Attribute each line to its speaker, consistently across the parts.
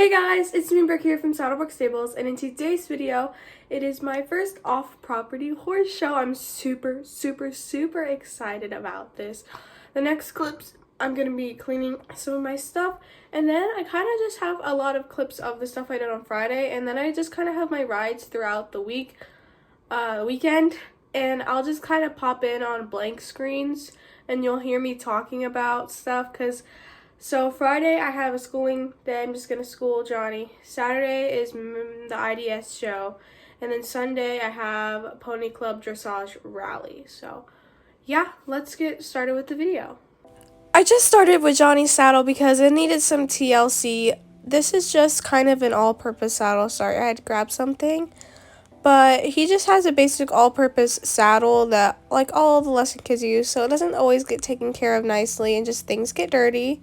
Speaker 1: Hey guys, it's me Brooke here from Saddlebrooke Stables, and in today's video, it is my first off-property horse show. I'm super excited about this. The next clips, I'm going to be cleaning some of my stuff, and then I kind of just have a lot of clips of the stuff I did on Friday, and then I just kind of have my rides throughout the weekend, and I'll just kind of pop in on blank screens, and you'll hear me talking about stuff, So Friday I have a schooling day. I'm just going to school Johnny. Saturday is the IDS show. And then Sunday I have Pony Club Dressage Rally. So yeah, let's get started with the video. I just started with Johnny's saddle because it needed some TLC. This is just kind of an all-purpose saddle. Sorry, I had to grab something. But he just has a basic all-purpose saddle that like all of the lesson kids use. So it doesn't always get taken care of nicely and just things get dirty.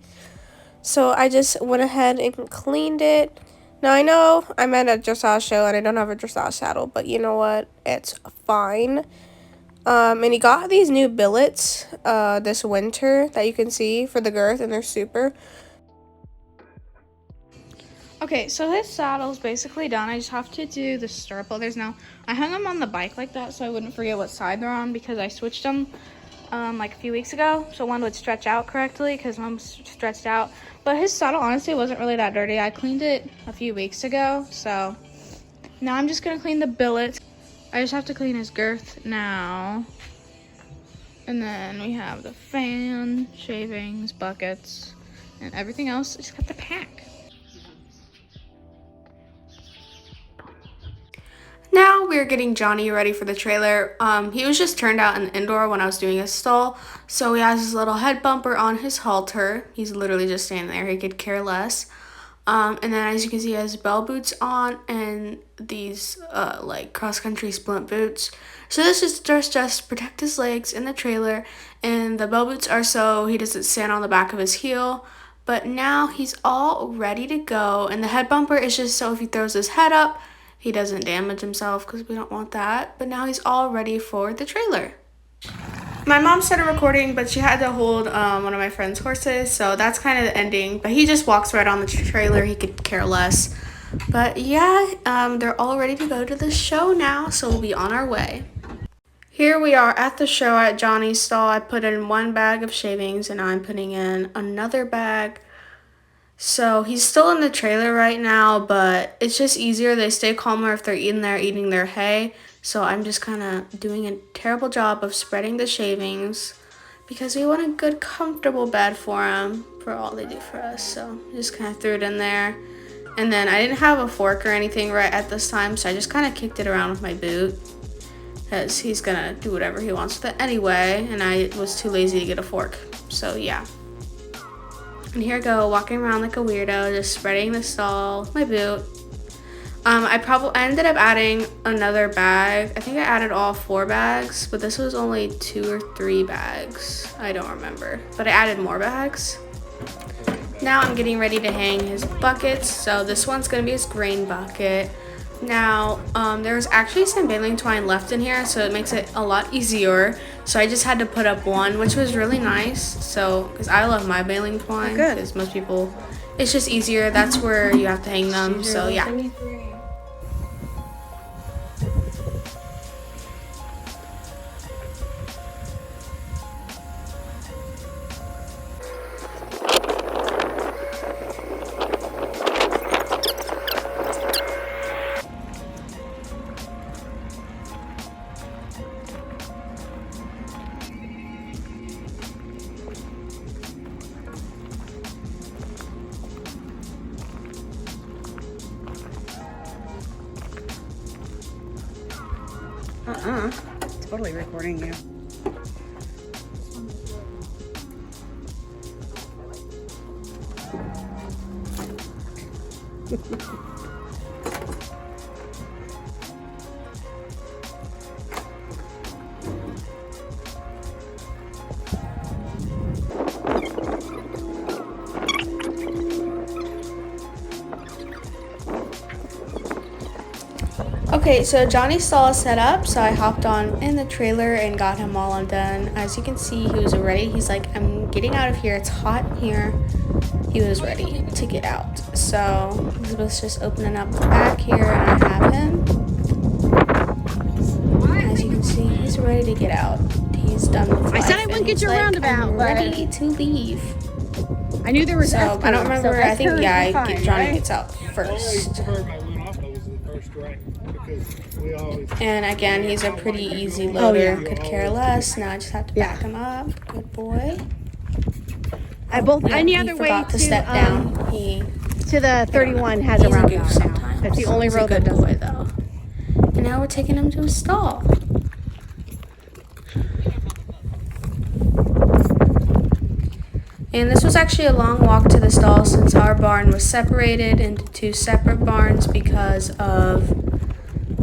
Speaker 1: So I just went ahead and cleaned it. Now I know I'm at a dressage show and I don't have a dressage saddle, but you know what? It's fine. And he got these new billets this winter that you can see for the girth, and they're super. Okay, so his saddle's basically done. I just have to do the stirrup leathers now. I hung them on the bike like that so I wouldn't forget what side they're on because I switched them like a few weeks ago, so one would stretch out correctly because one was stretched out. But his saddle honestly wasn't really that dirty. I cleaned it a few weeks ago, so now I'm just gonna clean the billets. I just have to clean his girth now, and then we have the fan, shavings, buckets, and everything else. I just got the pack. Now we're getting Johnny ready for the trailer. He was just turned out in the indoor when I was doing his stall. So he has his little head bumper on his halter. He's literally just standing there. He could care less. And then as you can see, he has bell boots on and these like cross-country splint boots. So this is just to protect his legs in the trailer. And the bell boots are so he doesn't stand on the back of his heel. But now he's all ready to go. And the head bumper is just so if he throws his head up, he doesn't damage himself because we don't want that. But now he's all ready for the trailer. My mom started recording, but she had to hold one of my friend's horses. So that's kind of the ending. But he just walks right on the trailer. He could care less. But yeah, they're all ready to go to the show now. So we'll be on our way. Here we are at the show at Johnny's stall. I put in one bag of shavings and now I'm putting in another bag. So he's still in the trailer right now, but it's just easier. They stay calmer if they're in there eating their hay. So I'm just kind of doing a terrible job of spreading the shavings because we want a good, comfortable bed for them for all they do for us. So just kind of threw it in there. And then I didn't have a fork or anything right at this time, so I just kind of kicked it around with my boot because he's going to do whatever he wants with it anyway. And I was too lazy to get a fork. So yeah. And here I go, walking around like a weirdo, just spreading the stall with my boot. I ended up adding another bag. I think I added all 4 bags, but this was only 2 or 3 bags. I don't remember, but I added more bags. Now I'm getting ready to hang his buckets. So this one's gonna be his grain bucket. Now, there's actually some baling twine left in here, so it makes it a lot easier. So I just had to put up one, which was really nice. So, because I love my baling twine, because most people, it's just easier. That's where you have to hang them. So yeah.
Speaker 2: Totally recording you.
Speaker 1: Okay, so Johnny's stall is set up, so I hopped on in the trailer and got him all undone. As you can see, he was ready. He's like, I'm getting out of here. It's hot in here. He was ready to get out. So Elizabeth's just opening up the back here, and I have him. As you can see, he's ready to get out. He's done with life.
Speaker 2: I said I wouldn't get your roundabout,
Speaker 1: I'm ready to leave.
Speaker 2: I knew there was
Speaker 1: So
Speaker 2: S
Speaker 1: I don't remember.
Speaker 2: so
Speaker 1: I think Johnny
Speaker 2: right?
Speaker 1: gets out first. And again, he's a pretty easy loader. Could care less. Now I just have to back him up. Good boy.
Speaker 2: Any other way
Speaker 1: to step down. He
Speaker 2: to the 31 has a roundabout now. That's the only road that does
Speaker 1: boy though. And now we're taking him to a stall. And this was actually a long walk to the stall since our barn was separated into two separate barns because of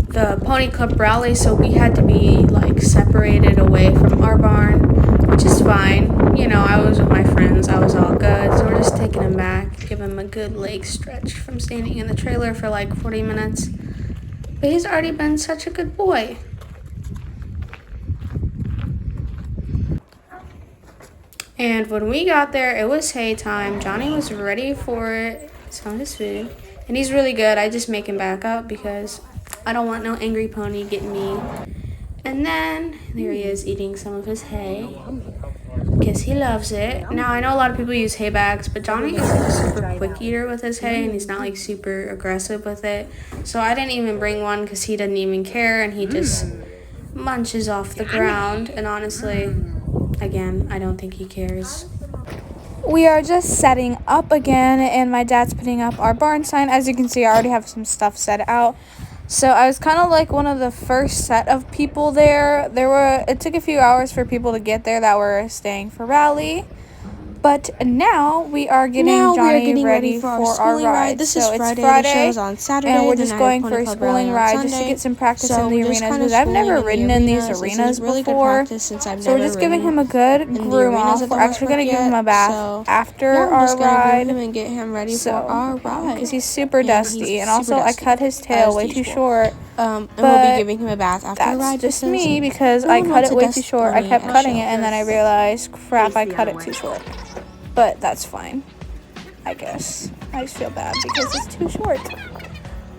Speaker 1: the pony club rally, so we had to be like separated away from our barn, which is fine. You know, I was with my friends, I was all good, so we're just taking him back, give him a good leg stretch from standing in the trailer for like 40 minutes. But he's already been such a good boy. And when we got there, it was hay time. Johnny was ready for some of his food. And he's really good. I just make him back up because I don't want no angry pony getting me. And then there he is eating some of his hay because he loves it. Now, I know a lot of people use hay bags, but Johnny is like a super quick eater with his hay, and he's not like super aggressive with it. So I didn't even bring one because he doesn't even care, and he just munches off the ground. And honestly, again, I don't think he cares. We are just setting up again, and my dad's putting up our barn sign. As you can see, I already have some stuff set out. So I was kind of like one of the first set of people there. It took a few hours for people to get there that were staying for rally. But now we are getting Johnny ready for our ride.
Speaker 3: This
Speaker 1: so
Speaker 3: is
Speaker 1: it's
Speaker 3: Friday.
Speaker 1: Friday,
Speaker 3: The show's on Saturday,
Speaker 1: and we're just going for a schooling ride just to get some practice in the arenas because I've never ridden in these arenas before. So we're just giving him a good groom off. We're actually going to give him a bath after our ride.
Speaker 3: And get him ready for our ride
Speaker 1: because he's super dusty, and also I cut his tail way too short.
Speaker 3: And we'll be giving him a bath after the ride.
Speaker 1: That's just me because I cut it way too short. I kept cutting it, and then I realized, crap, I cut it too short. But that's fine, I guess. I just feel bad because it's too short.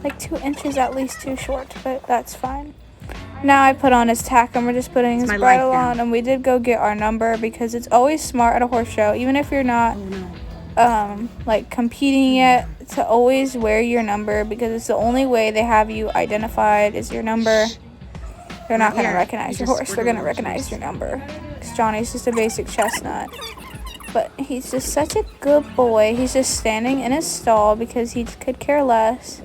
Speaker 1: Like 2 inches at least too short, but that's fine. Now I put on his tack, and we're just putting his bridle on, and we did go get our number because it's always smart at a horse show, even if you're not like competing yet, to always wear your number because it's the only way they have you identified is your number. They're not going to recognize your horse, they're going to recognize your number. Because Johnny's just a basic chestnut. But he's just such a good boy. He's just standing in his stall because he could care less.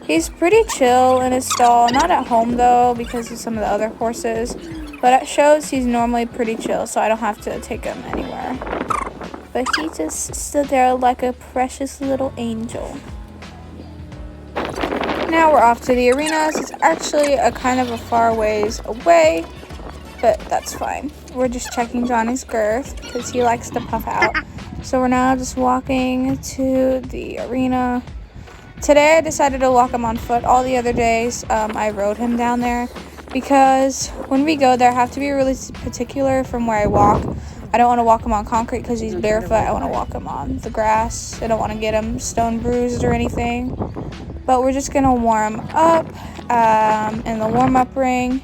Speaker 1: He's pretty chill in his stall. Not at home, though, because of some of the other horses. But at shows, he's normally pretty chill, so I don't have to take him anywhere. But he just stood there like a precious little angel. Now we're off to the arenas. It's actually a kind of a far ways away, but that's fine. We're just checking Johnny's girth because he likes to puff out. So we're now just walking to the arena. Today I decided to walk him on foot. All the other days I rode him down there because when we go there I have to be really particular from where I walk. I don't want to walk him on concrete because he's barefoot. I want to walk him on the grass. I don't want to get him stone bruised or anything. But we're just going to warm up in the warm-up ring.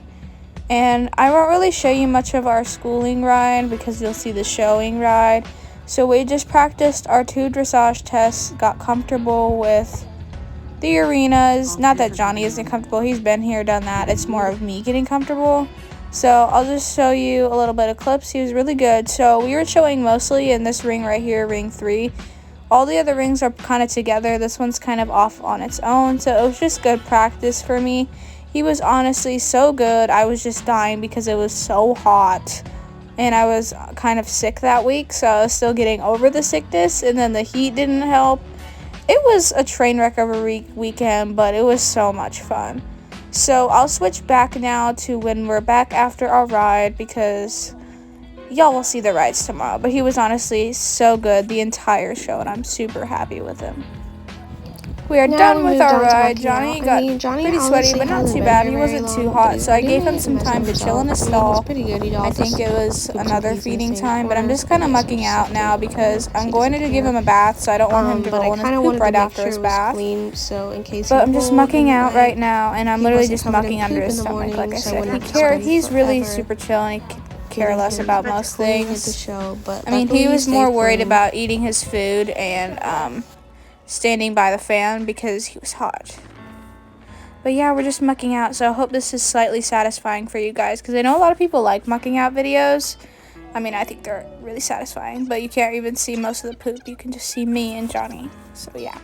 Speaker 1: And I won't really show you much of our schooling ride because you'll see the showing ride. So we just practiced our 2 dressage tests, got comfortable with the arenas. Not that Johnny isn't comfortable. He's been here, done that. It's more of me getting comfortable. So I'll just show you a little bit of clips. He was really good. So we were showing mostly in this ring right here, ring 3. All the other rings are kind of together. This one's kind of off on its own. So it was just good practice for me. He was honestly so good. I was just dying because it was so hot. And I was kind of sick that week. So I was still getting over the sickness. And then the heat didn't help. It was a train wreck of a weekend, but it was so much fun. So I'll switch back now to when we're back after our ride because y'all will see the rides tomorrow. But he was honestly so good the entire show, and I'm super happy with him.
Speaker 4: We are
Speaker 3: Now
Speaker 4: done
Speaker 3: we
Speaker 4: with
Speaker 3: moved
Speaker 4: our
Speaker 3: on to
Speaker 4: ride.
Speaker 3: walking
Speaker 4: Johnny
Speaker 3: out.
Speaker 4: got
Speaker 3: I mean, Johnny
Speaker 4: pretty sweaty,
Speaker 3: honestly
Speaker 4: but not
Speaker 3: hasn't
Speaker 4: too
Speaker 3: been
Speaker 4: bad.
Speaker 3: here
Speaker 4: He
Speaker 3: very
Speaker 4: wasn't too
Speaker 3: long, but
Speaker 4: hot,
Speaker 3: he's
Speaker 4: so I
Speaker 3: been
Speaker 4: gave
Speaker 3: doing
Speaker 4: him
Speaker 3: a
Speaker 4: some
Speaker 3: mess of
Speaker 4: time to chill in
Speaker 3: himself.
Speaker 4: his
Speaker 3: I mean, he's
Speaker 4: stall.
Speaker 3: pretty good. He
Speaker 4: I
Speaker 3: also
Speaker 4: think it was
Speaker 3: poops in
Speaker 4: another
Speaker 3: peas in the
Speaker 4: feeding
Speaker 3: same
Speaker 4: time, but I'm
Speaker 3: corner,
Speaker 4: just
Speaker 3: but
Speaker 4: kind
Speaker 3: he
Speaker 4: of
Speaker 3: has no
Speaker 4: mucking out now
Speaker 3: second corner,
Speaker 4: because
Speaker 3: so
Speaker 4: I'm
Speaker 3: he
Speaker 4: going
Speaker 3: doesn't
Speaker 4: to give him
Speaker 3: care.
Speaker 4: a bath, so I don't want him to
Speaker 3: But I
Speaker 4: roll in his
Speaker 3: kind of
Speaker 4: poop
Speaker 3: wanted to
Speaker 4: right
Speaker 3: make
Speaker 4: after
Speaker 3: sure
Speaker 4: his
Speaker 3: it was
Speaker 4: bath.
Speaker 3: clean, so in case he
Speaker 4: But I'm just
Speaker 3: rolled
Speaker 4: mucking
Speaker 3: in the
Speaker 4: out right
Speaker 3: night,
Speaker 4: now, and I'm
Speaker 3: he
Speaker 4: literally
Speaker 3: wasn't
Speaker 4: just
Speaker 3: covered in
Speaker 4: mucking under
Speaker 3: poop
Speaker 4: his
Speaker 3: in the
Speaker 4: stomach, like
Speaker 3: morning,
Speaker 4: I
Speaker 3: so I
Speaker 4: said.
Speaker 3: wouldn't have to spend
Speaker 4: He's really
Speaker 3: forever
Speaker 4: super chill, and he care
Speaker 3: getting
Speaker 4: less
Speaker 3: him
Speaker 4: about most
Speaker 3: clean at the
Speaker 4: things.
Speaker 3: show. But
Speaker 4: I mean, he
Speaker 3: luckily he
Speaker 4: was more
Speaker 3: stayed
Speaker 4: worried
Speaker 3: clean.
Speaker 4: about eating his food and standing by the fan because he was hot. But yeah, we're just mucking out, so I hope this is slightly satisfying for you guys, because I know a lot of people like mucking out videos. I mean, I think they're really satisfying, but you can't even see most of the poop. You can just see me and Johnny. So yeah.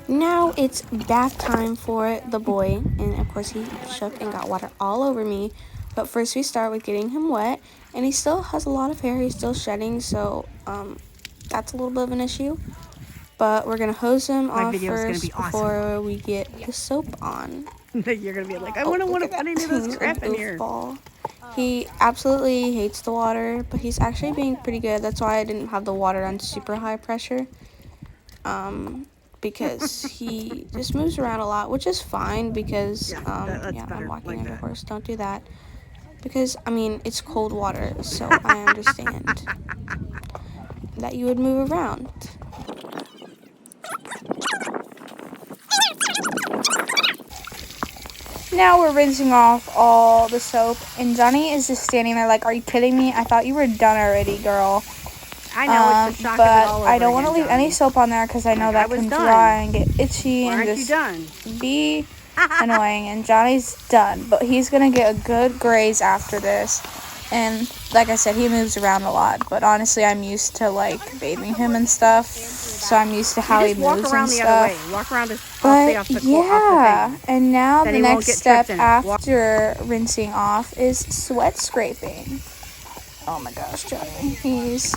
Speaker 3: Now it's bath time for the boy, and of course he shook and got water all over me. But first we start with getting him wet, and he still has a lot of hair. He's still shedding, so that's a little bit of an issue. But we're gonna hose him off first before we get the soap on.
Speaker 2: You're gonna be like, I wouldn't want to put any of this
Speaker 3: He's a
Speaker 2: crap in here.
Speaker 3: goofball. He absolutely hates the water, but he's actually being pretty good. That's why I didn't have the water on super high pressure. Because he just moves around a lot, which is fine because I'm walking like a horse. Don't do that. Because I mean it's cold water, so I understand that you would move around.
Speaker 4: Now we're rinsing off all the soap, and Johnny is just standing there like, are you kidding me? I thought you were done already, girl.
Speaker 2: I know, it's the shock
Speaker 4: but
Speaker 2: of it all over
Speaker 4: I don't want to
Speaker 2: again,
Speaker 4: leave any
Speaker 2: Johnny.
Speaker 4: soap on there because I know
Speaker 2: Like,
Speaker 4: that
Speaker 2: I was
Speaker 4: can
Speaker 2: done.
Speaker 4: dry and get itchy
Speaker 2: Why
Speaker 4: and
Speaker 2: aren't you
Speaker 4: just
Speaker 2: done?
Speaker 4: be annoying. And Johnny's done, but he's gonna get a good graze after this. And like I said, he moves around a lot, but honestly, I'm used to like bathing him and stuff, so I'm used to how he moves
Speaker 2: walk around
Speaker 4: and
Speaker 2: the
Speaker 4: stuff.
Speaker 2: other way. Walk around
Speaker 4: But yeah, and now
Speaker 2: Then
Speaker 4: the
Speaker 2: he won't
Speaker 4: next
Speaker 2: get
Speaker 4: step
Speaker 2: tripped in it.
Speaker 4: after rinsing off is sweat scraping. Oh my gosh, Johnny, he's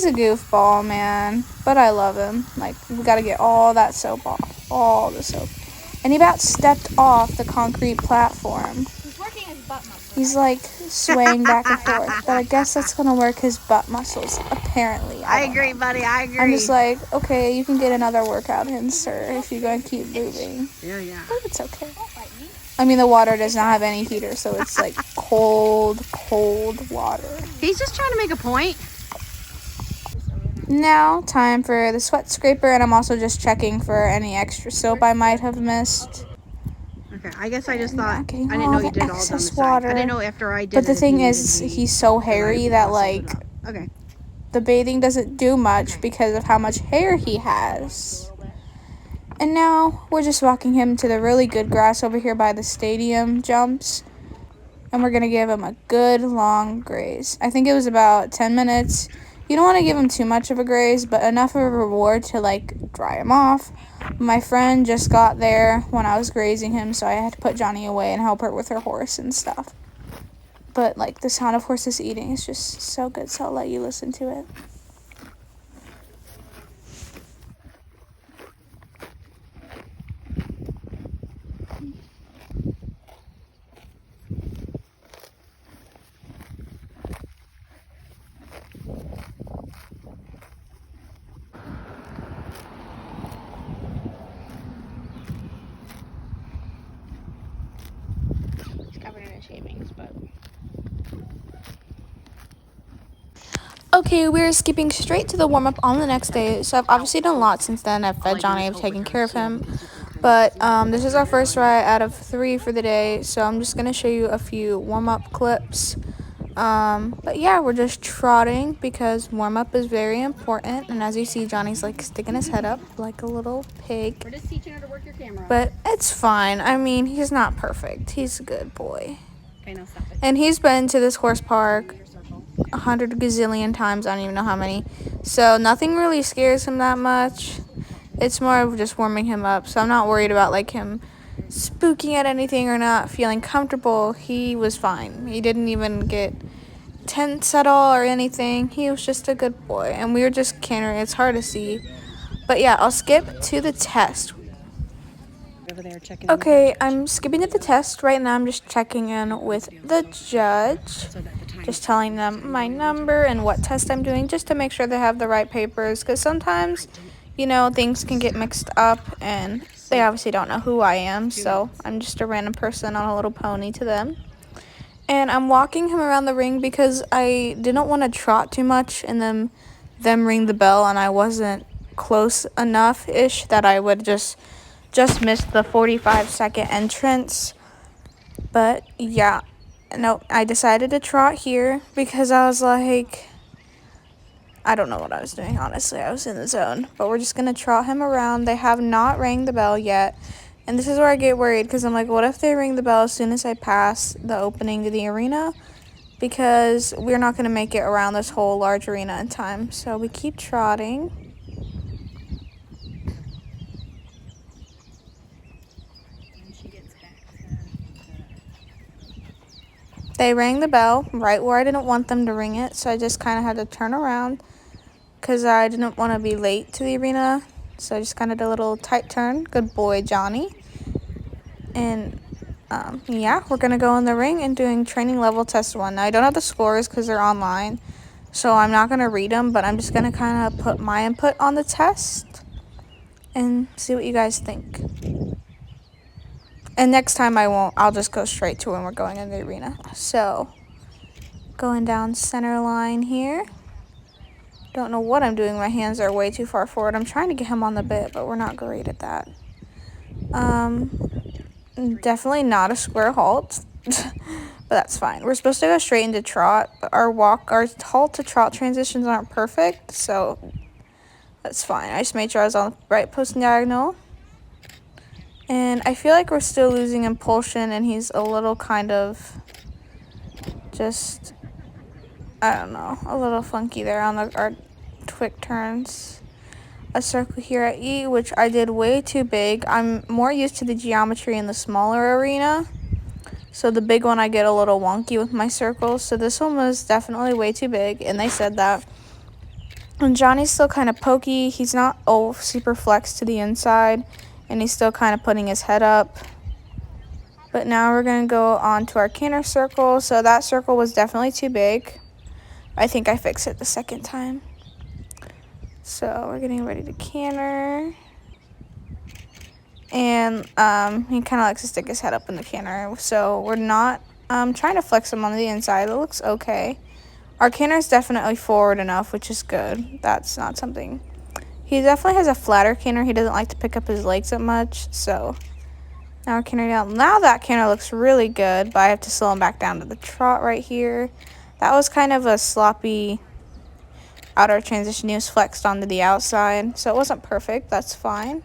Speaker 4: a goofball, man, but I love him. Like, we gotta get all that soap off, all the soap. And he about stepped off the concrete platform. He's like swaying back and forth, but I guess that's gonna work his butt muscles, apparently.
Speaker 2: I agree, buddy, I agree.
Speaker 4: I'm just like, okay, you can get another workout in, sir, if you're gonna keep moving.
Speaker 2: Yeah.
Speaker 4: But it's okay. I mean, the water does not have any heater, so it's like cold water.
Speaker 2: He's just trying to make a point.
Speaker 4: Now, time for the sweat scraper, and I'm also just checking for any extra soap I might have missed.
Speaker 2: Okay, I guess I just thought, I
Speaker 4: getting
Speaker 2: didn't
Speaker 4: all
Speaker 2: know you
Speaker 4: the
Speaker 2: did all down the
Speaker 4: excess
Speaker 2: side.
Speaker 4: water.
Speaker 2: I didn't know after I did
Speaker 4: But the
Speaker 2: it if
Speaker 4: thing
Speaker 2: you
Speaker 4: is,
Speaker 2: needed me,
Speaker 4: he's so
Speaker 2: 'cause I
Speaker 4: hairy that,
Speaker 2: muscled it
Speaker 4: like,
Speaker 2: up. Okay.
Speaker 4: the bathing doesn't do much because of how much hair he has. And now, we're just walking him to the really good grass over here by the stadium jumps. And we're going to give him a good long graze. I think it was about 10 minutes. You don't want to give him too much of a graze, but enough of a reward to, like, dry him off. My friend just got there when I was grazing him, so I had to put Johnny away and help her with her horse and stuff. But, like, the sound of horses eating is just so good, so I'll let you listen to it.
Speaker 3: He's covered in his shavings, but...
Speaker 1: Okay, we're skipping straight to the warm-up on the next day. So I've obviously done a lot since then. I've fed Johnny, I've taken care of him. But this is our first ride out of 3 for the day. So I'm just going to show you a few warm-up clips. But yeah, we're just trotting because warm-up is very important. And as you see, Johnny's like sticking his head up like a little pig.
Speaker 2: We're just teaching her to work your camera.
Speaker 1: But it's fine. I mean, he's not perfect. He's a good boy.
Speaker 2: Okay, now stop it.
Speaker 1: And he's been to this horse park 100 gazillion times. I don't even know how many. So nothing really scares him that much. It's more of just warming him up. So I'm not worried about like him spooking at anything or not feeling comfortable. He was fine. He didn't even get tense at all or anything. He was just a good boy. And we were just cantering. It's hard to see. But yeah, I'll skip to the test.
Speaker 2: Over there checking.
Speaker 1: Okay, I'm skipping to the test right now. I'm just checking in with the judge.
Speaker 2: So that the time
Speaker 4: just telling them my number and what test I'm doing, just to make sure they have the right papers, because sometimes, you know, things can get mixed up and they obviously don't know who I am, so I'm just a random person on a little pony to them. And I'm walking him around the ring because I didn't want to trot too much and then them ring the bell and I wasn't close enough-ish that I would just miss the 45-second entrance. But yeah, no, I decided to trot here because I was like, I don't know what I was doing, honestly. I was in the zone. But we're just going to trot him around. They have not rang the bell yet. And this is where I get worried because I'm like, what if they ring the bell as soon as I pass the opening to the arena? Because we're not going to make it around this whole large arena in time. So we keep trotting. They rang the bell right where I didn't want them to ring it, so I just kind of had to turn around because I didn't want to be late to the arena. So I just kind of did a little tight turn. Good boy, Johnny. And yeah, we're going to go in the ring and doing training level test 1. Now, I don't have the scores because they're online, so I'm not going to read them, but I'm just going to kind of put my input on the test and see what you guys think. And next time I won't. I'll just go straight to when we're going in the arena. So, going down center line here. Don't know what I'm doing. My hands are way too far forward. I'm trying to get him on the bit, but we're not great at that. Definitely not a square halt, but that's fine. We're supposed to go straight into trot, but our halt to trot transitions aren't perfect, so that's fine. I just made sure I was on the right post and diagonal. And I feel like we're still losing impulsion, and he's a little kind of just, I don't know, a little funky there on our quick turns. A circle here at E, which I did way too big. I'm more used to the geometry in the smaller arena, so the big one I get a little wonky with my circles. So this one was definitely way too big, and they said that. And Johnny's still kind of pokey. He's not super flexed to the inside, and he's still kind of putting his head up. But now we're going to go on to our canter circle. So that circle was definitely too big. I think I fixed it the second time. So we're getting ready to canter. And he kind of likes to stick his head up in the canter. So we're not trying to flex him on the inside. It looks okay. Our canter is definitely forward enough, which is good. That's not something. He definitely has a flatter canter. He doesn't like to pick up his legs that much. So now we're cantering down. Now that canter looks really good, but I have to slow him back down to the trot right here. That was kind of a sloppy outer transition. He was flexed onto the outside, so it wasn't perfect. That's fine.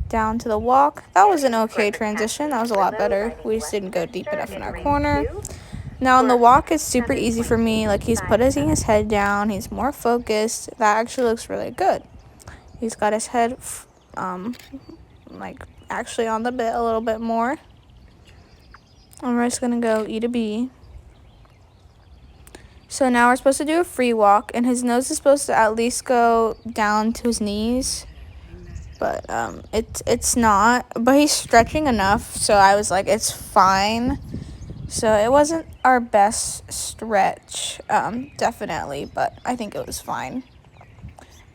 Speaker 4: Down to the walk. That was an okay transition. That was a lot better. We just didn't go deep enough in our corner. Now on the walk, it's super easy for me. Like, he's putting his head down. He's more focused. That actually looks really good. He's got his head, like, actually on the bit a little bit more. And we're just going to go E to B. So now we're supposed to do a free walk, and his nose is supposed to at least go down to his knees. But it's not. But he's stretching enough, so I was like, it's fine. So it wasn't our best stretch, definitely, but I think it was fine.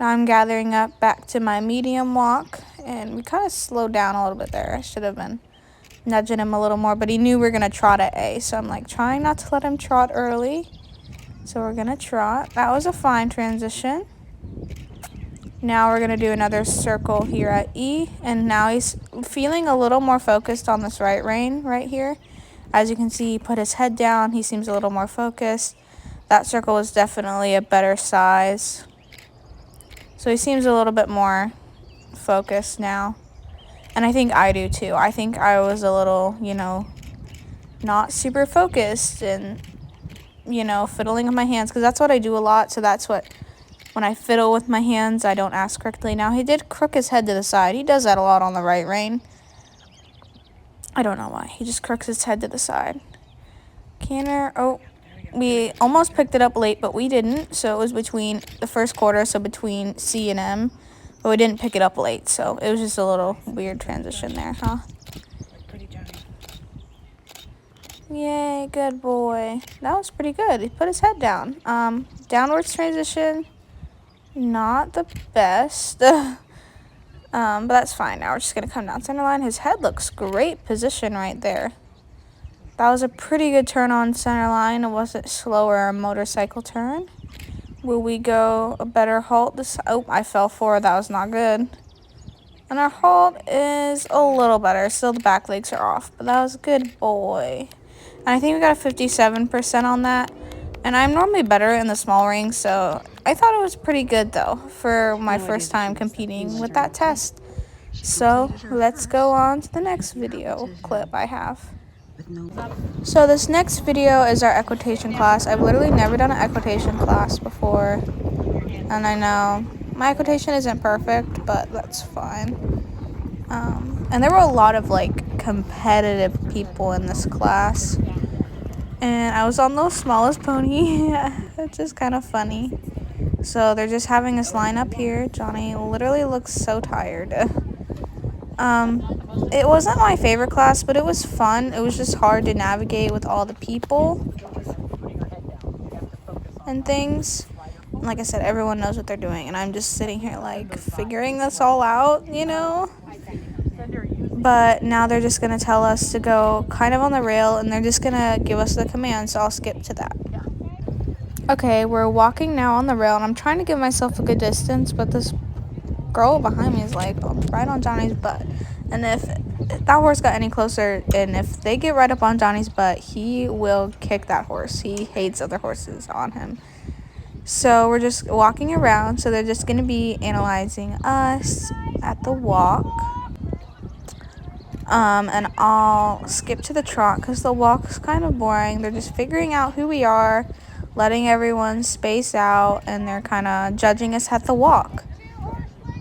Speaker 4: Now I'm gathering up back to my medium walk, and we kind of slowed down a little bit there. I should have been nudging him a little more, but he knew we were going to trot at A, so I'm like trying not to let him trot early. So we're going to trot. That was a fine transition. Now we're going to do another circle here at E, and now he's feeling a little more focused on this right rein right here. As you can see, he put his head down. He seems a little more focused. That circle is definitely a better size. So he seems a little bit more focused now. And I think I do too. I think I was a little, not super focused and, fiddling with my hands. Because that's what I do a lot. So that's what, when I fiddle with my hands, I don't ask correctly. Now, he did crook his head to the side. He does that a lot on the right rein. I don't know why. He just crooks his head to the side. Canter. Oh, we almost picked it up late, but we didn't. So it was between the first quarter, so between C and M. But we didn't pick it up late, so it was just a little weird transition there, huh? Yay, good boy. That was pretty good. He put his head down. Downwards transition, not the best. But that's fine. Now we're just gonna come down center line. His head looks great position right there. That was a pretty good turn on center line. It wasn't slower a motorcycle turn. Will we go a better halt this? Oh, I fell forward. That was not good. And our halt is a little better. Still the back legs are off, but that was a good boy. And I think we got a 57% on that. And I'm normally better in the small ring, so I thought it was pretty good though for my first time competing with that test. So let's go on to the next video clip I have. So this next video is our equitation class. I've literally never done an equitation class before. And I know my equitation isn't perfect, but that's fine. And there were a lot of like competitive people in this class. And I was on the smallest pony. It's just kind of funny. So they're just having us line up here. Johnny literally looks so tired. It wasn't my favorite class, but it was fun. It was just hard to navigate with all the people and things. And like I said, everyone knows what they're doing, and I'm just sitting here like figuring this all out, you know? But now they're just gonna tell us to go kind of on the rail, and they're just gonna give us the command, so I'll skip to that. Okay, we're walking now on the rail, and I'm trying to give myself a good distance, but this girl behind me is like right on Johnny's butt. And if that horse got any closer, and if they get right up on Johnny's butt, he will kick that horse. He hates other horses on him. So we're just walking around, so they're just going to be analyzing us at the walk. And I'll skip to the trot because the walk's kind of boring. They're just figuring out who we are, letting everyone space out, and they're kind of judging us at the walk.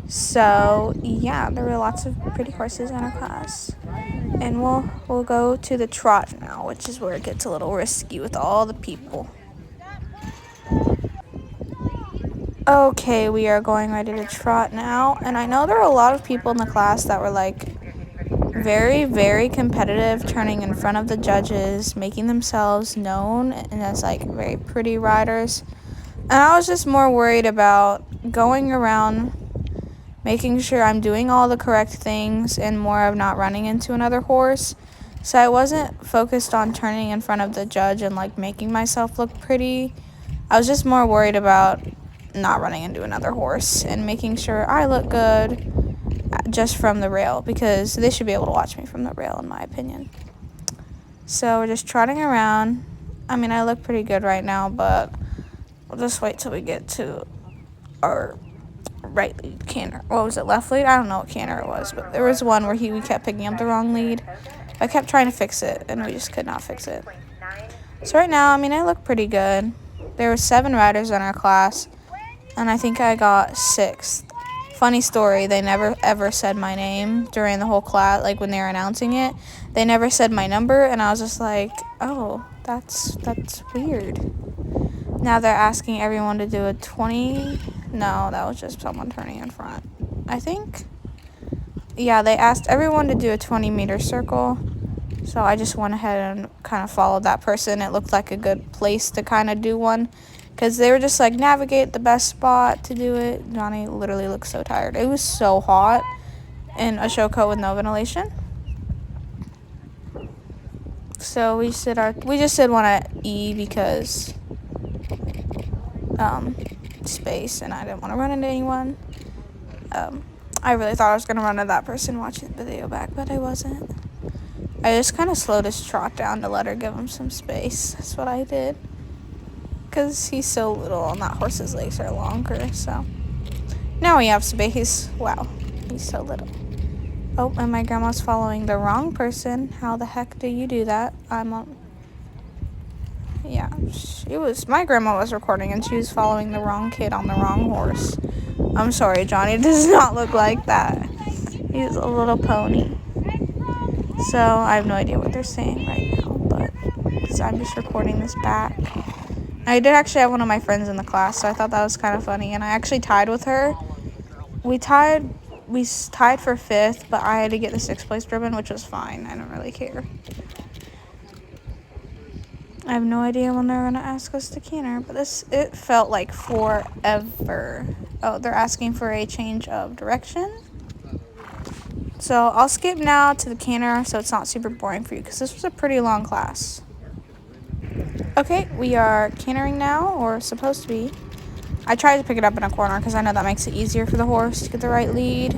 Speaker 4: So yeah, there were lots of pretty horses in our class. And we'll go to the trot now, which is where it gets a little risky with all the people. Okay, we are going ready to trot now. And I know there were a lot of people in the class that were like very, very competitive, turning in front of the judges, making themselves known and as like very pretty riders. And I was just more worried about going around, making sure I'm doing all the correct things and more of not running into another horse. So I wasn't focused on turning in front of the judge and like making myself look pretty. I was just more worried about not running into another horse and making sure I look good just from the rail, because they should be able to watch me from the rail in my opinion. So we're just trotting around. I mean, I look pretty good right now, but we'll just wait till we get to our right lead canter. What was it, left lead? I don't know what canter it was, but there was one where we kept picking up the wrong lead. I kept trying to fix it, and we just could not fix it. So right now, I mean, I look pretty good. There were 7 riders in our class, and I think I got 6th. Funny story, they never ever said my name during the whole class, like when they were announcing it. They never said my number, and I was just like, oh, that's weird. Now they're asking everyone to do a 20. No, that was just someone turning in front, I think. Yeah, they asked everyone to do a 20-meter circle. So I just went ahead and kind of followed that person. It looked like a good place to kind of do one, because they were just like, navigate the best spot to do it. Johnny literally looked so tired. It was so hot in a show coat with no ventilation. So we just did one at E because space, and I didn't want to run into anyone. I really thought I was going to run into that person watching the video back, but I wasn't. I just kind of slowed his trot down to let her give him some space. That's what I did, because he's so little and that horse's legs are longer. So now we have space. Wow, he's so little. Oh, and my grandma's following the wrong person. How the heck do you do that? Yeah, my grandma was recording and she was following the wrong kid on the wrong horse. I'm sorry, Johnny does not look like that. He's a little pony. So I have no idea what they're saying right now, but because I'm just recording this back. I did actually have one of my friends in the class, so I thought that was kind of funny, and I actually tied with her. We tied for 5th, but I had to get the 6th place ribbon, which was fine. I don't really care. I have no idea when they're gonna ask us to canter, but it felt like forever. Oh, they're asking for a change of direction. So I'll skip now to the canter so it's not super boring for you because this was a pretty long class. Okay, we are cantering now, or supposed to be. I tried to pick it up in a corner because I know that makes it easier for the horse to get the right lead.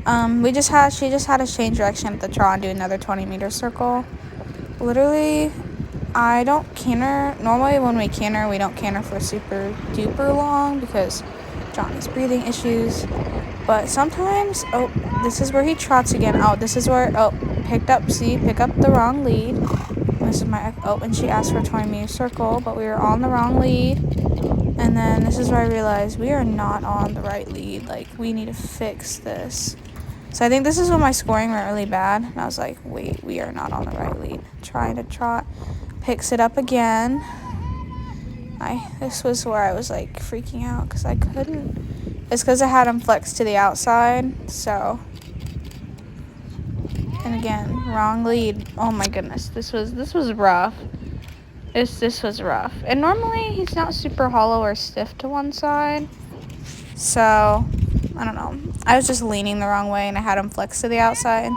Speaker 4: She just had us change direction at the trot and do another 20-meter circle. Literally, I don't canter. Normally when we don't canter for super duper long because Johnny's breathing issues. But sometimes, oh, this is where he trots again. Oh, this is where, oh, pick up the wrong lead. This is and she asked for a 20-meter circle, but we were on the wrong lead. And then this is where I realized we are not on the right lead. Like, we need to fix this. So I think this is when my scoring went really bad. And I was like, wait, we are not on the right lead. Trying to trot. Picks it up again. This was where I was like freaking out because I couldn't. It's because I had him flexed to the outside. So. And again, wrong lead. Oh my goodness. This was rough. This was rough. And normally he's not super hollow or stiff to one side. So, I don't know. I was just leaning the wrong way and I had him flex to the outside.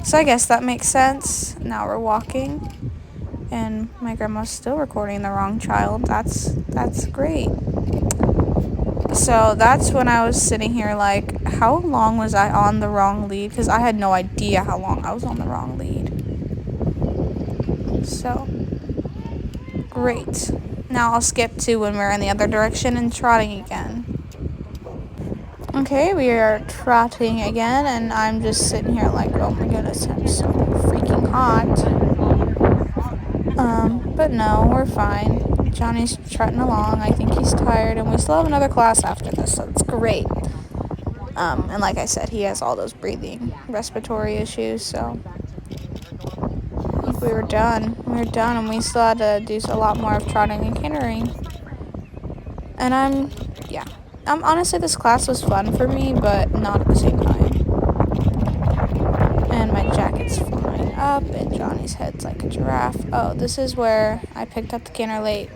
Speaker 4: So I guess that makes sense. Now we're walking. And my grandma's still recording the wrong child. That's great. So that's when I was sitting here like, how long was I on the wrong lead? Because I had no idea how long I was on the wrong lead. So, great. Now I'll skip to when we're in the other direction and trotting again. Okay, we are trotting again, and I'm just sitting here like, oh my goodness, I'm so freaking hot. But no, we're fine. Johnny's trotting along. I think he's tired, and we still have another class after this, so it's great. And like I said, he has all those breathing, respiratory issues, so I think we were done. And we still had to do a lot more of trotting and cantering. And honestly, this class was fun for me, but not at the same time. And my jacket's flying up, and Johnny's head's like a giraffe. Oh, this is where I picked up the canter late.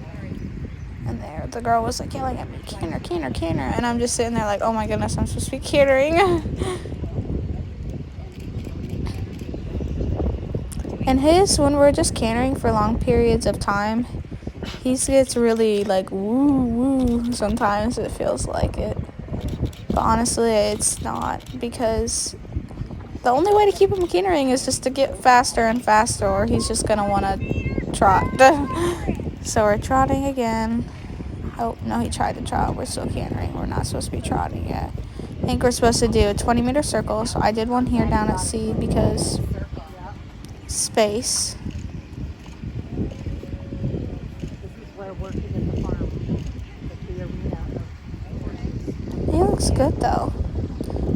Speaker 4: And there, the girl was like yelling at me, canter, canter, canter. And I'm just sitting there like, oh my goodness, I'm supposed to be cantering. And when we're just cantering for long periods of time, he gets really like woo woo. Sometimes it feels like it. But honestly, it's not, because the only way to keep him cantering is just to get faster and faster, or he's just going to want to trot. So we're trotting again. Oh, no, he tried to trot. We're still cantering. We're not supposed to be trotting yet. I think we're supposed to do a 20-meter circle, so I did one here down at C because space. He looks good, though.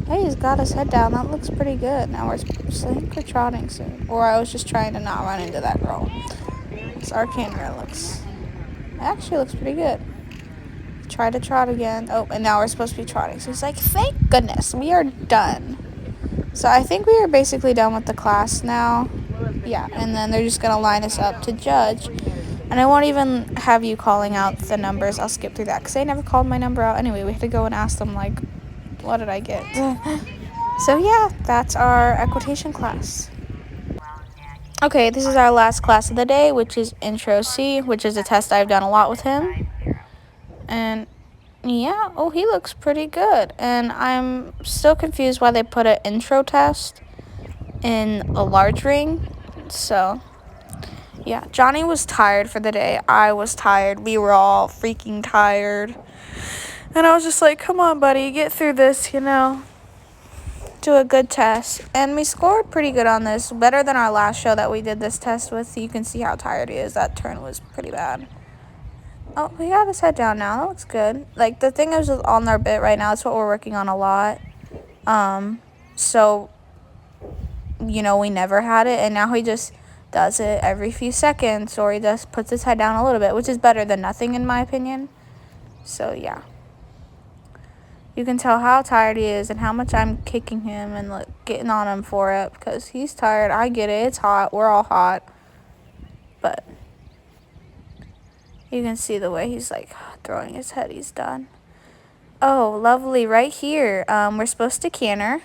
Speaker 4: Hey, he's got his head down. That looks pretty good. Now I think we're trotting soon. Or I was just trying to not run into that girl. So our canter actually looks pretty good. Try to trot again. Oh, and now we're supposed to be trotting. So he's like, thank goodness, we are done. So I think we are basically done with the class now. Yeah, and then they're just going to line us up to judge. And I won't even have you calling out the numbers. I'll skip through that because they never called my number out. Anyway, we had to go and ask them, like, what did I get? So yeah, that's our equitation class. Okay, this is our last class of the day, which is Intro C, which is a test I've done a lot with him. And yeah, oh, he looks pretty good. And I'm still confused why they put an intro test in a large ring. So yeah, Johnny was tired for the day. I was tired. We were all freaking tired. And I was just like, come on, buddy, get through this, Do a good test. And we scored pretty good on this. Better than our last show that we did this test with. You can see how tired he is. That turn was pretty bad. Oh, he got his head down now. That looks good. Like, the thing is on their bit right now, it's what we're working on a lot. So, we never had it. And now he just does it every few seconds. Or he just puts his head down a little bit, which is better than nothing in my opinion. So, yeah. You can tell how tired he is and how much I'm kicking him and getting on him for it because he's tired. I get it. It's hot. We're all hot. But You can see the way he's like throwing his head. He's done. Oh, lovely. Right here. We're supposed to canter.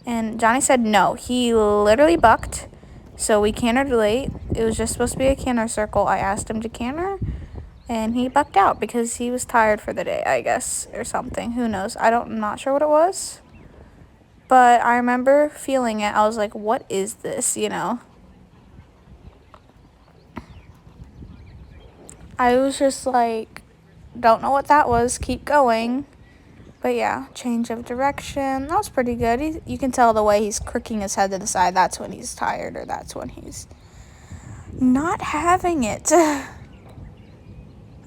Speaker 4: And Johnny said no. He literally bucked. So we cantered late. It was just supposed to be a canter circle. I asked him to canter. And he bucked out because he was tired for the day, I guess, or something. Who knows? I'm not sure what it was. But I remember feeling it. I was like, what is this, you know? I was just like, don't know what that was. Keep going. But yeah, change of direction. That was pretty good. You can tell the way he's crooking his head to the side. That's when he's tired, or that's when he's not having it.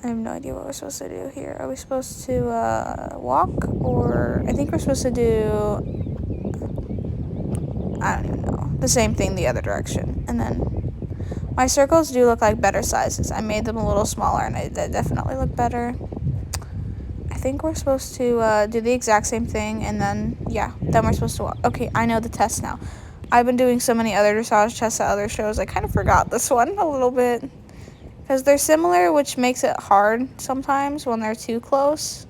Speaker 4: I have no idea what we're supposed to do here. Are we supposed to walk? Or I think we're supposed to do, I don't even know, the same thing the other direction. And then my circles do look like better sizes. I made them a little smaller, and they definitely look better. I think we're supposed to do the exact same thing, and then, yeah, then we're supposed to walk. Okay, I know the test now. I've been doing so many other dressage tests at other shows, I kind of forgot this one a little bit. Because they're similar, which makes it hard sometimes when they're too close.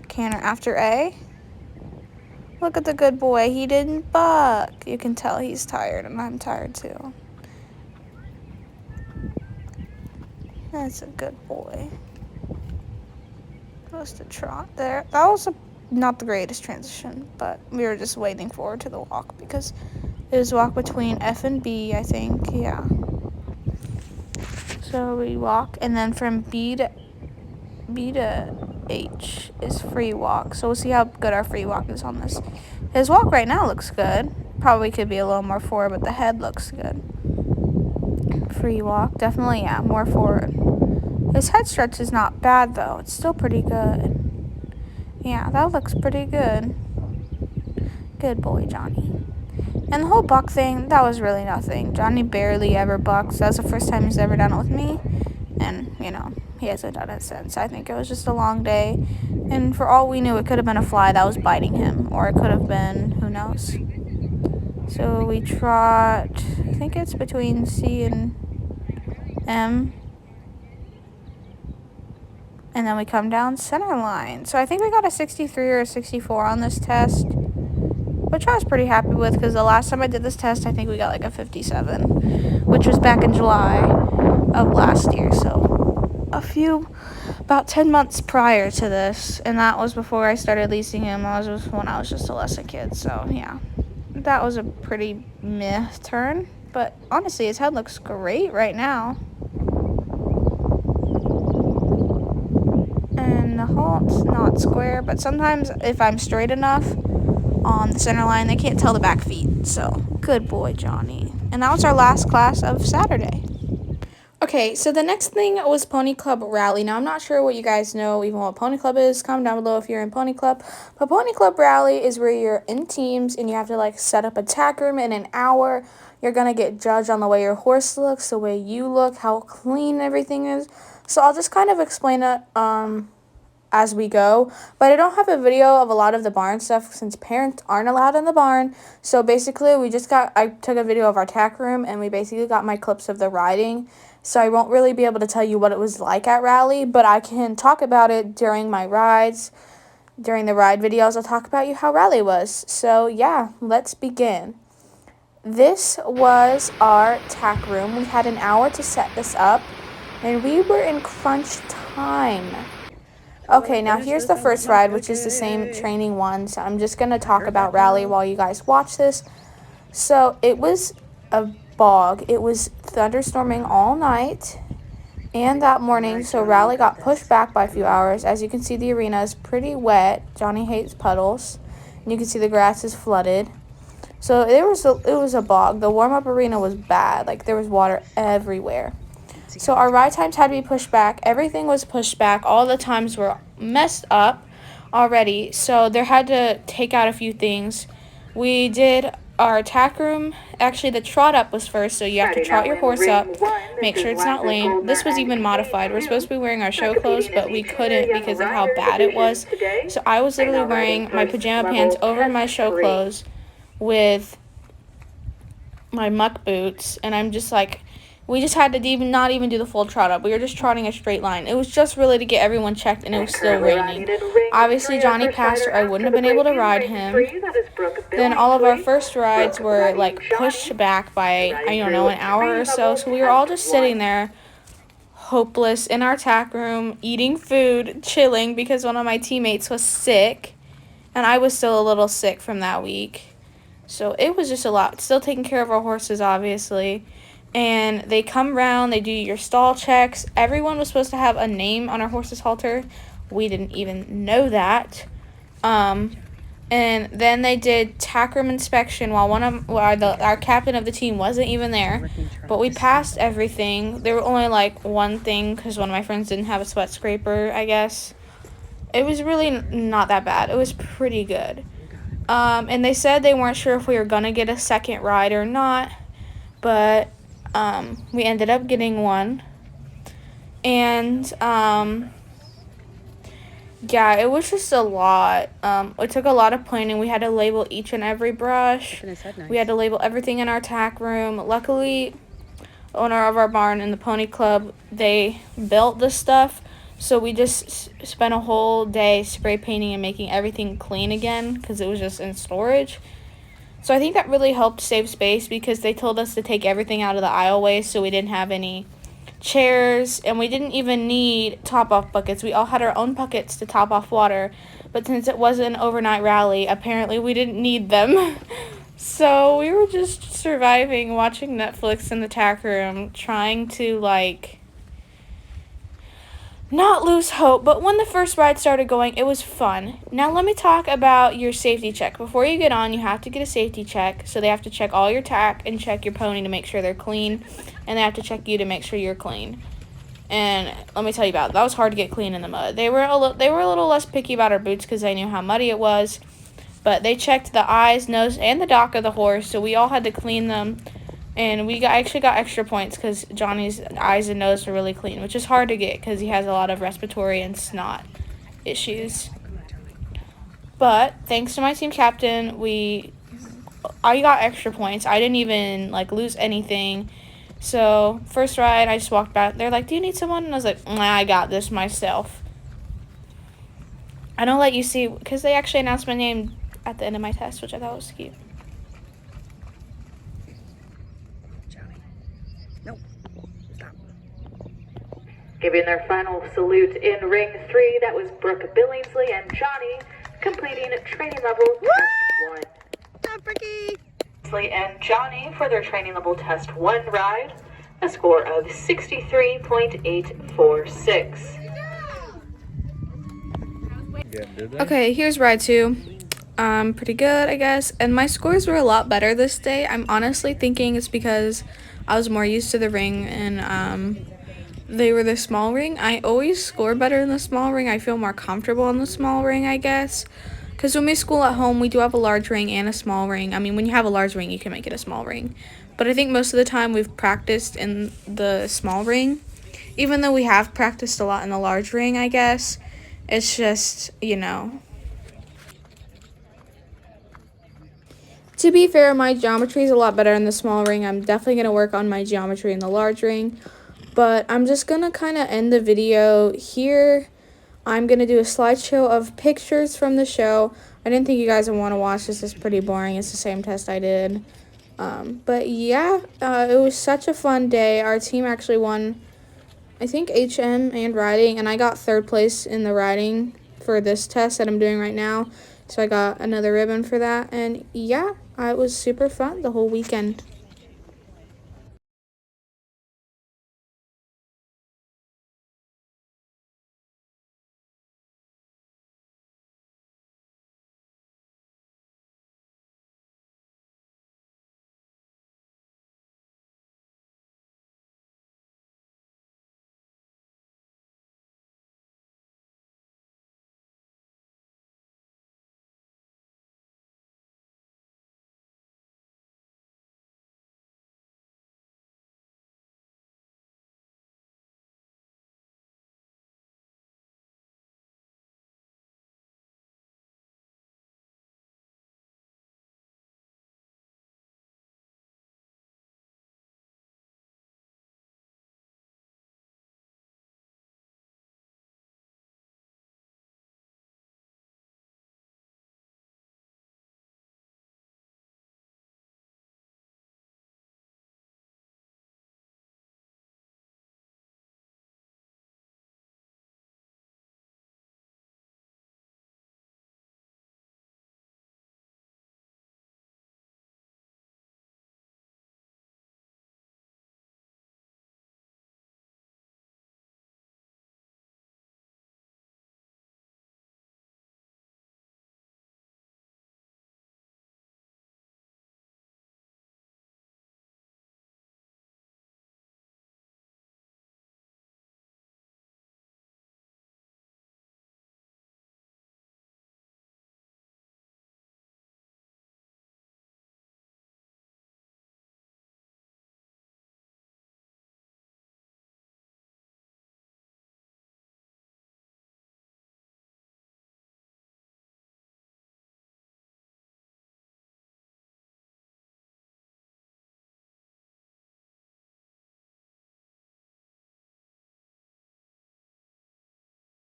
Speaker 4: Canter after A. Look at the good boy. He didn't buck. You can tell he's tired, and I'm tired too. That's a good boy. Supposed to trot there. That was not the greatest transition, but we were just waiting forward to the walk because it was walk between F and B, I think. Yeah. So we walk, and then from B to H is free walk. So we'll see how good our free walk is on this. His walk right now looks good. Probably could be a little more forward, but the head looks good. Free walk, definitely, yeah, more forward. His head stretch is not bad, though. It's still pretty good. Yeah, that looks pretty good. Good boy, Johnny. And the whole buck thing, that was really nothing. Johnny barely ever bucks. That was the first time he's ever done it with me. And, you know, he hasn't done it since. I think it was just a long day. And for all we knew, it could have been a fly that was biting him. Or it could have been, who knows. So we trot, I think it's between C and M. And then we come down center line. So I think we got a 63 or a 64 on this test, which I was pretty happy with because the last time I did this test, I think we got like a 57, which was back in July of last year. So about 10 months prior to this, and that was before I started leasing him. When I was just a lesson kid. So yeah, that was a pretty meh turn. But honestly, his head looks great right now. And the halt's not square, but sometimes if I'm straight enough on the center line, they can't tell the back feet. So good boy, Johnny. And that was our last class of Saturday.
Speaker 1: Okay, so the next thing was Pony Club Rally. Now, I'm not sure what you guys know, even what Pony Club is. Comment down below if you're in Pony Club. But Pony Club Rally is where you're in teams and you have to, like, set up a tack room in an hour. You're going to get judged on the way your horse looks, the way you look, how clean everything is. So I'll just kind of explain it as we go. But I don't have a video of a lot of the barn stuff since parents aren't allowed in the barn. So basically, I took a video of our tack room and we basically got my clips of the riding. So I won't really be able to tell you what it was like at Rally, but I can talk about it during my rides. During the ride videos, I'll talk about you how Rally was. So yeah, let's begin. This was our tack room. We had an hour to set this up, and we were in crunch time. Okay, now here's the first ride, which is the same training one. So I'm just going to talk about Rally while you guys watch this. So it was a bog. It was thunderstorming all night and that morning, so Rally got pushed back by a few hours. As you can see, the arena is pretty wet. Johnny hates puddles, and you can see the grass is flooded. So it was a bog. The warm-up arena was bad. Like, there was water everywhere. So our ride times had to be pushed back. Everything was pushed back. All the times were messed up already, so they had to take out a few things. We did our tack room. Actually, the trot up was first, so you have to trot your horse up, make sure it's not lame. This was even modified. We're supposed to be wearing our show clothes, but we couldn't because of how bad it was. So I was literally wearing my pajama pants over my show clothes with my muck boots, and I'm just like,
Speaker 4: We just had to not even do the full trot up. We were just trotting a straight line. It was just really to get everyone checked, and it was still raining. Obviously, Johnny passed, or I wouldn't have been able to ride him. Then all of our first rides were like pushed back by, I don't know, an hour or so. So we were all just sitting there, hopeless, in our tack room, eating food, chilling, because one of my teammates was sick, and I was still a little sick from that week. So it was just a lot. Still taking care of our horses, obviously. And they come around, they do your stall checks. Everyone was supposed to have a name on our horse's halter. We didn't even know that. And then they did tack room inspection while our captain of the team wasn't even there. But we passed everything. There were only like one thing because one of my friends didn't have a sweat scraper, I guess. It was really not that bad. It was pretty good. And they said they weren't sure if we were going to get a second ride or not. But we ended up getting one. And yeah, it was just a lot. It took a lot of planning. We had to label each and every brush. We had to label everything in our tack room. Luckily, the owner of our barn and the pony club, they built this stuff. So we just spent a whole day spray painting and making everything clean again because it was just in storage. So I think that really helped save space because they told us to take everything out of the aisleways so we didn't have any chairs, and we didn't even need top-off buckets. We all had our own buckets to top off water, but since it was an overnight rally, apparently we didn't need them. So we were just surviving, watching Netflix in the tack room, trying to, like, not lose hope. But when the first ride started going, it was fun. Now let me talk about your safety check. Before you get on, you have to get a safety check. So they have to check all your tack and check your pony to make sure they're clean. And they have to check you to make sure you're clean. And let me tell you about it. That was hard to get clean in the mud. They were a little less picky about our boots because they knew how muddy it was. But they checked the eyes, nose, and the dock of the horse. So we all had to clean them. And we actually got extra points because Johnny's eyes and nose were really clean, which is hard to get because he has a lot of respiratory and snot issues. But thanks to my team captain, I got extra points. I didn't even lose anything. So first ride, I just walked back. They're like, "Do you need someone?" And I was like, "Nah, I got this myself." I don't let you see because they actually announced my name at the end of my test, which I thought was cute.
Speaker 5: Giving their final salute in ring 3, that was Brooke Billingsley and Johnny completing training level test 1. Billingsley and Johnny for their training level test 1 ride, a score of 63.846.
Speaker 4: Okay, here's ride 2. Pretty good, I guess. And my scores were a lot better this day. I'm honestly thinking it's because I was more used to the ring and they were the small ring. I always score better in the small ring. I feel more comfortable in the small ring, I guess. Because when we school at home, we do have a large ring and a small ring. I mean, when you have a large ring, you can make it a small ring. But I think most of the time we've practiced in the small ring. Even though we have practiced a lot in the large ring, I guess. It's just, To be fair, my geometry is a lot better in the small ring. I'm definitely going to work on my geometry in the large ring. But I'm just going to kind of end the video here. I'm going to do a slideshow of pictures from the show. I didn't think you guys would want to watch this. It's pretty boring. It's the same test I did. But yeah, it was such a fun day. Our team actually won, I think, HM and riding. And I got 3rd place in the riding for this test that I'm doing right now. So I got another ribbon for that. And yeah, it was super fun the whole weekend.